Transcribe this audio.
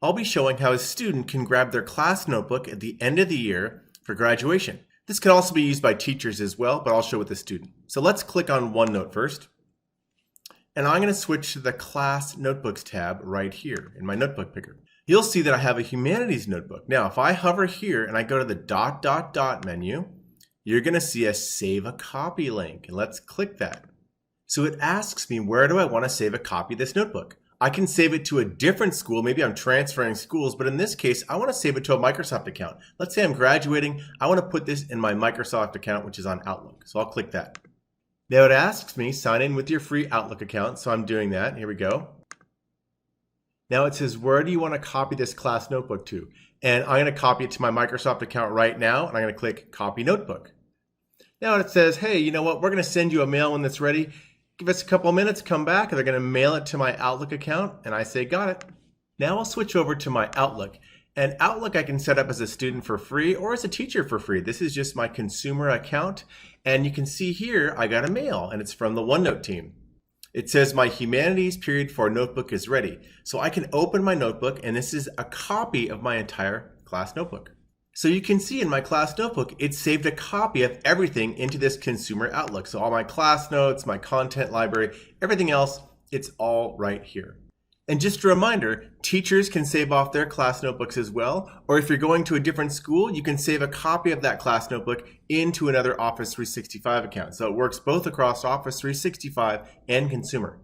I'll be showing how a student can grab their class notebook at the end of the year for graduation. This can also be used by teachers as well, but I'll show with the student. So let's click on OneNote first. And I'm going to switch to the Class Notebooks tab right here in my notebook picker. You'll see that I have a Humanities notebook. Now, if I hover here and I go to the ... menu, you're going to see a Save a Copy link. And let's click that. So it asks me, where do I want to save a copy of this notebook? I can save it to a different school. Maybe I'm transferring schools, but in this case, I want to save it to a Microsoft account. Let's say I'm graduating. I want to put this in my Microsoft account, which is on Outlook. So I'll click that. Now it asks me, sign in with your free Outlook account. So I'm doing that. Here we go. Now it says, where do you want to copy this class notebook to? And I'm going to copy it to my Microsoft account right now. And I'm going to click Copy Notebook. Now it says, hey, you know what? We're going to send you a mail when it's ready. Give us a couple of minutes, come back, and they're going to mail it to my Outlook account. And I say, got it. Now I'll switch over to my Outlook. And Outlook I can set up as a student for free or as a teacher for free. This is just my consumer account. And you can see here, I got a mail, and it's from the OneNote team. It says my Humanities Period 4 notebook is ready. So I can open my notebook, and this is a copy of my entire class notebook. So you can see in my class notebook, it saved a copy of everything into this consumer Outlook. So all my class notes, my content library, everything else, it's all right here. And just a reminder, teachers can save off their class notebooks as well. Or if you're going to a different school, you can save a copy of that class notebook into another Office 365 account. So it works both across Office 365 and consumer.